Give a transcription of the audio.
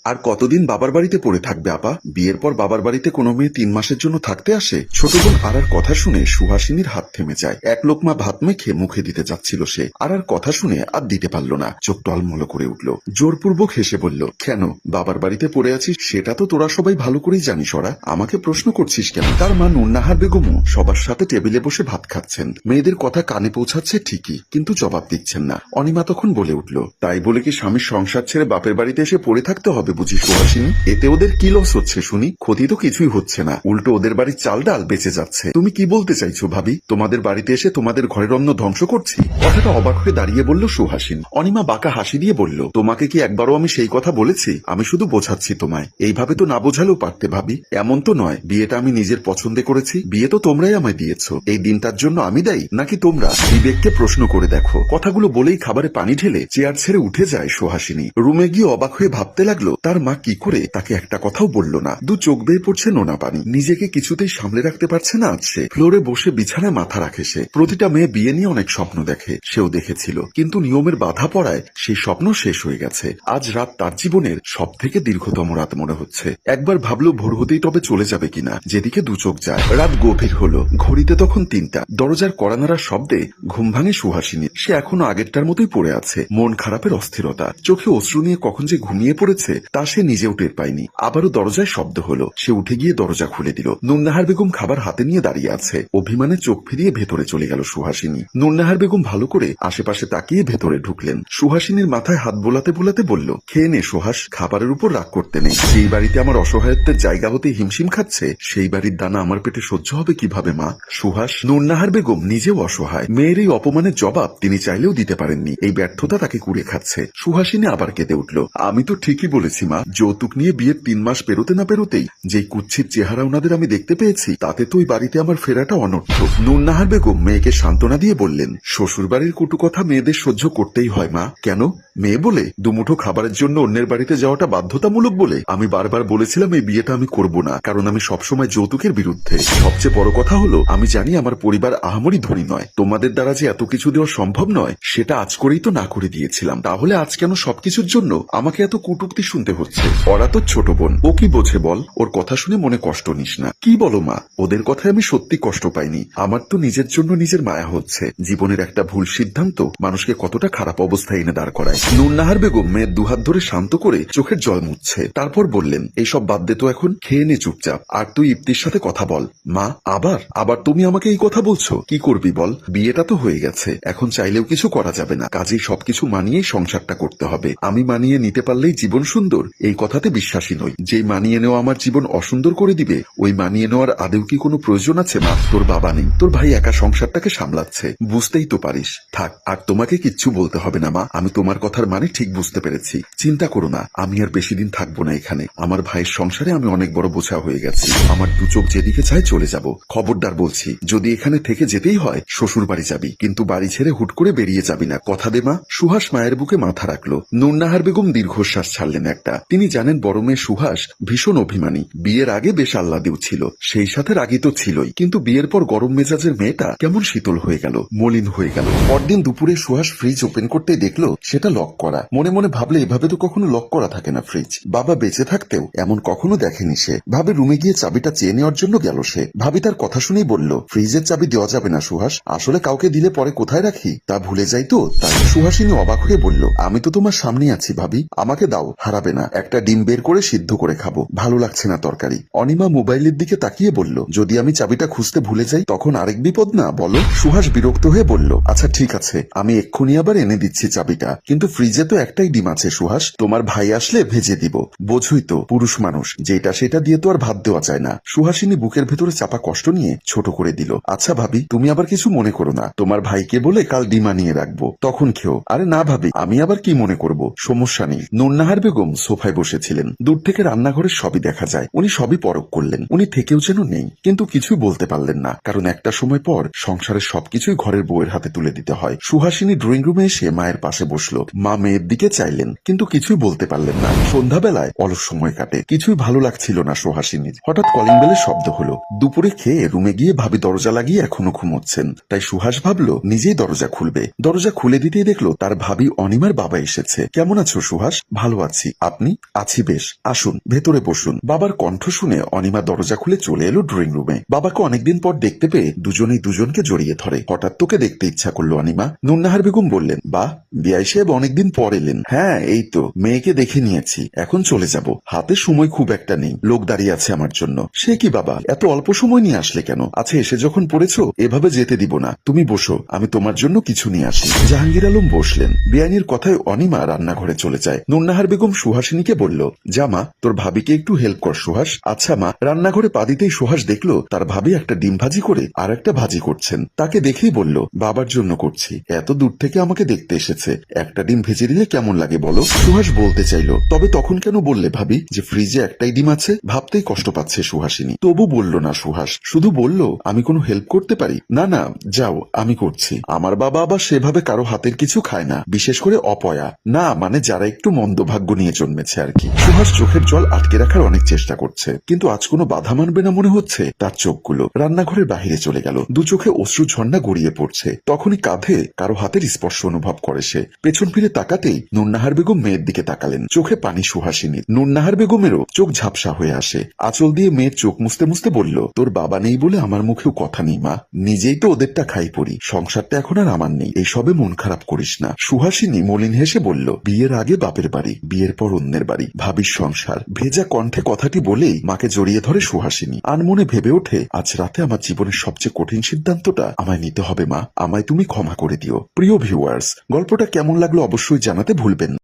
আর কতদিন বাবার বাড়িতে পড়ে থাকবে আপা? বিয়ের পর বাবার বাড়িতে কোনো মেয়ে 3 মাসের জন্য থাকতে আসে? ছোট বোন আরার কথা শুনে সুহাসিনীর হাত থেমে যায়। এক লোকমা ভাত মেখে মুখে দিতে যাচ্ছিল সে। আরার কথা শুনে আর দিতে পারল না, চোখ টলমল করে উঠল। জোরপূর্বক হেসে বলল, কেন বাবার বাড়িতে পড়ে আছিস? সেটা তো তোরা সবাই ভালো করেই জানিস। ওরা আমাকে প্রশ্ন করছিস কেন? তার মা নুন্নাহার বেগমও সবার সাথে টেবিলে বসে ভাত খাচ্ছেন। মেয়েদের কথা কানে পৌঁছাচ্ছে ঠিকই, কিন্তু জবাব দিচ্ছেন না। অনিমা তখন বলে উঠল, তাই বলে কি স্বামীর সংসার ছেড়ে বাপের বাড়িতে এসে পড়ে থাকতে হবে বুঝি সুহাসিনী? এতে ওদের কি লস হচ্ছে শুনি? ক্ষতি তো কিছুই হচ্ছে না, উল্টো ওদের বাড়ির চাল ডাল বেঁচে যাচ্ছে। তুমি কি বলতে চাইছো ভাবি? তোমাদের বাড়িতে এসে তোমাদের ঘরের অন্ন ধ্বংস করছি? কথাটা অবাক হয়ে দাঁড়িয়ে বলল সুহাসিনী। অনিমা বাঁকা হাসি দিয়ে বলল, তোমাকে কি একবারও আমি সেই কথা বলেছি? আমি শুধু বোঝাচ্ছি তোমায়। এইভাবে তো না বোঝালেও পারতে ভাবি। এমন তো নয় বিয়েটা আমি নিজের পছন্দে করেছি। বিয়ে তো তোমরাই আমায় দিয়েছো। এই দিনটার জন্য আমি দায়ী নাকি তোমরা? বিবেককে প্রশ্ন করে দেখো। কথাগুলো বলেই খাবারে পানি ঢেলে চেয়ার ছেড়ে উঠে যায় সুহাসিনী। রুমে গিয়ে অবাক হয়ে ভাবতে লাগলো তার মা কি করে তাকে একটা কথাও বলল না। দু চোখ বেয়ে পড়ছে নোনা পানি। নিজেকে কিছুতেই সামলে রাখতে পারছে না আজ সে। ফ্লোরে বসে বিছানায় মাথা রাখে সে। প্রতিটা মেয়ে বিয়ে নিয়ে অনেক স্বপ্ন দেখে, সেও দেখেছিল, কিন্তু নিয়মের বাধা পড়ায় সেই স্বপ্ন শেষ হয়ে গেছে। আজ রাত তার জীবনের সব থেকে দীর্ঘতম রাত মনে হচ্ছে। একবার ভাবলো ভোর হতেই তবে চলে যাবে কিনা। যেদিকে দু চোখ যায়। রাত গভীর হলো, ঘড়িতে তখন 3টা। দরজার কড়া নাড়ার শব্দে ঘুম ভাঙে সুহাসিনী। সে এখনো আগেরটার মতোই পড়ে আছে। মন খারাপের অস্থিরতা, চোখে অশ্রু নিয়ে কখন যে ঘুমিয়ে পড়েছে তা সে নিজেও টের পায়নি। আবারও দরজায় শব্দ হলো। সে উঠে গিয়ে দরজা খুলে দিল। নুন্নাহার বেগম খাবার হাতে নিয়ে দাঁড়িয়ে আছে। অভিমানে চোখ ফিরিয়ে ভেতরে চলে গেল সুহাসিনী। নুন্নাহার বেগম ভালো করে আশেপাশে তাকিয়ে ভেতরে ঢুকলেন। সুহাসিনীর মাথায় হাত বোলাতে বোলাতে বলল, খেয়ে নে সুহাস, খাবারের উপর রাগ করতে নেই। যেই বাড়িতে আমার অসহায়ত্বের জায়গা হতে হিমশিম খাচ্ছে সেই বাড়ির দানা আমার পেটে সহ্য হবে কিভাবে মা? সুহাস। নুন্নাহার বেগম নিজেও অসহায়। মেয়ের এই অপমানের জবাব তিনি চাইলেও দিতে পারেননি। এই ব্যর্থতা তাকে কুড়ে খাচ্ছে। সুহাসিনী আবার কেঁদে উঠল। আমি তো ঠিকই বলেছি মা। যৌতুক নিয়ে বিয়ের 3 মাস পেরোতে না পেরোতেই যেই কুচ্ছিত চেহারা ওনাদের আমি দেখতে পেয়েছি তাতে তো ওই বাড়িতে আমার ফেরাটা অনর্থক। নুন্নাহার বেগম মেয়েকে সান্ত্বনা দিয়ে বললেন, শ্বশুর বাড়ির কটু কথা মেয়েদের সহ্য করতেই হয় মা। কেন? মেয়ে বলে দুমুঠো খাবারের জন্য অন্যের বাড়িতে যাওয়াটা বাধ্যতামূলক বলে? আমি বারবার বলেছিলাম এই বিয়েটা আমি করব না, কারণ আমি সবসময় যৌতুকের বিরুদ্ধে। সবচেয়ে বড় কথা হলো আমি জানি আমার পরিবার আহামরি ধনী নয়। তোমাদের দ্বারা যে এত কিছু দেওয়া সম্ভব নয় সেটা আজ করেই তো না করে দিয়েছিলাম। তাহলে আজ কেন সবকিছুর জন্য আমাকে এত কটূক্তি শুনতে হচ্ছে? ওরা তো ছোট বোন, ও কি বোঝে বল? ওর কথা শুনে মনে কষ্ট নিস না। কি বলো মা? ওদের কথায় আমি সত্যি কষ্ট পাইনি। আমার তো নিজের জন্য নিজের মায়া হচ্ছে। জীবনের একটা ভুল সিদ্ধান্ত মানুষকে কতটা খারাপ অবস্থায় এনে দাঁড় করায়। নুন্নাহার বেগম মেয়ের দুহাত ধরে শান্ত করে চোখের জল মুছছে। তারপর বললেন, এইসব বাদ দে তো এখন, খেয়ে নে চুপচাপ। আর তুই ইপ্তির সাথে কথা বল। মা, আবার আবার তুমি আমাকে এই কথা বলছো? কি করবি বল? বিয়েটা তো হয়ে গেছে, এখন চাইলেও কিছু করা যাবে না। কাজেই সবকিছু মানিয়েই সংসারটা করতে হবে। আমি মানিয়ে নিতে পারলেই জীবন সুন্দর এই কথাতে বিশ্বাসী নই। যেই মানিয়ে নেওয়া আমার জীবন অসুন্দর করে দিবে ওই মানিয়ে নেওয়ার আদেও কি কোনো প্রয়োজন আছে মা? তোর বাবা নেই, তোর ভাই একা সংসারটাকে সামলাচ্ছে, বুঝতেই তো পারিস। থাক, আর তোমাকে কিচ্ছু বলতে হবে না মা। আমি তোমার কথার মানে ঠিক বুঝতে পেরেছি। চিন্তা করো না, আমি আর বেশি দিন থাকবো না এখানে। আমার ভাইয়ের সংসারে আমি অনেক বড় বোঝা হয়ে গেছি। আমার দু চোখ যেদিকে চায় চলে যাব। খবরদার বলছি, যদি এখানে থেকে যেতেই হয় শ্বশুর বাড়ি যাবি, কিন্তু বাড়ি ছেড়ে হুট করে বেরিয়ে যাবি না। কথা দে মা। সুহাস মায়ের বুকে মাথা রাখলো। নুন্নাহার বেগম দীর্ঘশ্বাস ছাড়লেন একটা। তিনি জানেন বড় মেয়ে সুহাস ভীষণ অভিমানী। বিয়ের আগে বেশ আহ্লাদেও ছিল, সেই সাথে রাগী তো ছিলই, কিন্তু বিয়ের পর গরম মেজাজের মেয়েটা কেমন শীতল হয়ে গেল, মলিন হয়ে গেল। পরদিন দুপুরে সুহাস ফ্রিজ ওপেন করতে দেখলো সেটা লক করা। মনে মনে ভাবলে এভাবে তো কখনো লক করা থাকে না ফ্রিজ। বাবা বেঁচে থাকতেও এমন কখনো দেখেনি সে। ভাবে রুমে গিয়ে চাবিটা চেয়ে নেওয়ার জন্য গেল সে। ভাবি তার কথা শুনেই বলল, ফ্রিজের চাবি দেওয়া যাবে না সুহাস। আসলে কাউকে দিলে পরে কোথায় রাখি তা ভুলে যাই তো তাই। সুহাসিনী অবাক হয়ে বলল, আমি তো তোমার সামনে আছি ভাবি, আমাকে দাও, হারাবে না। একটা ডিম বের করে সিদ্ধ করে খাবো, ভালো লাগছে না তরকারি। অনিমা মোবাইলের দিকে তাকিয়ে বলল, যদি আমি চাবিটা খুঁজতে ভুলে যাই তখন আরেক বিপদ না বলো? সুহাস বিরক্ত হয়ে বলল, আচ্ছা ঠিক আছে, আমি এক্ষুনি আবার এনে দিচ্ছি চাবিটা, কিন্তু ফ্রিজে তো একটাই ডিম আছে সুহাস, তোমার ভাই আসলে ভেজে দিব। বোঝই তো পুরুষ মানুষ, যেটা সেটা দিয়ে তো আর ভাত দেওয়া যায় না। সুহাসিনী বুকের ভেতরে চাপা কষ্ট নিয়ে ছোট করে দিল, আচ্ছা ভাবি তুমি আবার কিছু মনে করো না, তোমার ভাইকে বলে কাল ডিম আনিয়ে রাখবো, তখন খেও। আরে না ভাবি, আমি আবার কি মনে করব, সমস্যা নেই। নুন্নাহার বেগম সোফায় বসেছিলেন। দূর থেকে রান্নাঘরের সবই দেখা যায়। উনি সবই পরখ করলেন। উনি থেকেও যেন নেই, কিন্তু কিছুই বলতে পারলেন না, কারণ একটা সময় পর সংসারের সবকিছুই ঘরের বউয়ের হাতে তুলে দিতে হয়। সুহাসিনী ড্রয়িং রুমে এসে মায়ের পাশে বসলো। মা মেয়ের দিকে চাইলেন, কিন্তু কিছুই বলতে পারলেন না। সন্ধ্যাবেলায় অলস সময় কাটে, কিছুই ভালো লাগছিল না সুহাসিনীর। হঠাৎ কলিং বেলের শব্দ হলো। দুপুরে খেয়ে রুমে গিয়ে ভাবি দরজা লাগিয়ে এখনো ঘুমোচ্ছেন। তাই সুহাস ভাবলো নিজেই দরজা খুলবে। দরজা খুলে দিতেই দেখলো তার ভাবি অনিমার বাবা এসেছে। কেমন আছো সুহাস? ভালো আছি, আপনি আপনি? আছি বেশ, আসুন ভেতরে বসুন। বাবার কণ্ঠ শুনে অনিমা দরজা খুলে চলে এলো ড্রয়িং রুমে। বাবাকে অনেকদিন পর দেখতে পেয়ে দুজনেই দুজনকে জড়িয়ে ধরে। হঠাৎ তোকে দেখতে ইচ্ছা করলো অনিমা। নুন্নাহার বেগম বললেন, বাহ, বিআই সাহেব অনেকদিন পর এলেন। হ্যাঁ এই তো, মেয়েকে দেখে নিয়েছি, এখন চলে যাব। হাতে সময় খুব একটা নেই, লোক দাঁড়িয়ে আছে আমার জন্য। সে কি বাবা, এত অল্প সময় নিয়ে আসলে কেন? আচ্ছা এসে যখন পড়েছো এভাবে যেতে দিব না, তুমি বসো, আমি তোমার জন্য কিছু নিয়ে আসি। জাহাঙ্গীর আলম বসলেন। বিআইনির কথায় অনিমা রান্নাঘরে চলে যায়। নুন্নাহার বেগম সুহাসিনীকে বলল, জামা তোর ভাবিকে একটু হেল্প কর সুহাস। আচ্ছা মা। রান্নাঘরে পা দিতেই সুহাস দেখলো তার ভাবি একটা ডিম ভাজি করে আর একটা ভাজি করছেন। তাকে দেখেই বলল, বাবার জন্য করছি, এত দূর থেকে আমাকে দেখতে এসেছে, একটা ডিম ভেজে দিলে কেমন লাগে বলো? সুহাস বলতে চাইল, তবে তখন কেন বললে ভাবি যে ফ্রিজে একটাই ডিম আছে? ভাবতেই কষ্ট পাচ্ছে সুহাসিনী। তবু বলল না সুহাস, শুধু বলল, আমি কোনো হেল্প করতে পারি? না না, যাও, আমি করছি। আমার বাবা আবার সেভাবে কারো হাতের কিছু খায় না, বিশেষ করে অপয়া না, মানে যারা একটু মন্দ ভাগ্য নিয়ে জন্মেছে আর কি। সুহাস চোখের জল আটকে রাখার অনেক চেষ্টা করছে, কিন্তু আজ কোনো বাধা মানবে না মনে হচ্ছে তার চোখগুলো। রান্নাঘরের বাহিরে চলে গেল। দু চোখে অশ্রু ঝর্ণা গড়িয়ে পড়ছে। তখনই কাঁধে কারো হাতের স্পর্শ অনুভব করে সে। পেছন ফিরে তাকাতেই নুন্নাহার বেগম মেয়ের দিকে তাকালেন। চোখে পানি সুহাসিনীর। নুন্নাহার বেগমেরও চোখ ঝাপসা হয়ে আসে। আঁচল দিয়ে মেয়ের চোখ মুছতে মুছতে বলল, তোর বাবা নেই বলে আমার মুখেও কথা নেই মা, নিজেই তো ওদেরটা খাই পড়ি, সংসারটা এখন আর আমার নেই, এইসবে মন খারাপ করিস না। সুহাসিনী মলিন হেসে বলল, বিয়ের আগে বাপের বাড়ি, বিয়ের পর অন্যের বাড়ি, ভাবির সংসার। ভেজা কণ্ঠে কথাটি বলেই মাকে জড়িয়ে ধরে সুহাসিনী। আনমনে ভেবে ওঠে, আজ রাতে আমার জীবনের সবচেয়ে কঠিন সিদ্ধান্তটা আমায় নিতে হবে মা, আমায় তুমি ক্ষমা করে দিও। প্রিয় ভিউয়ার্স, গল্পটা কেমন লাগলো অবশ্যই জানাতে ভুলবেন না।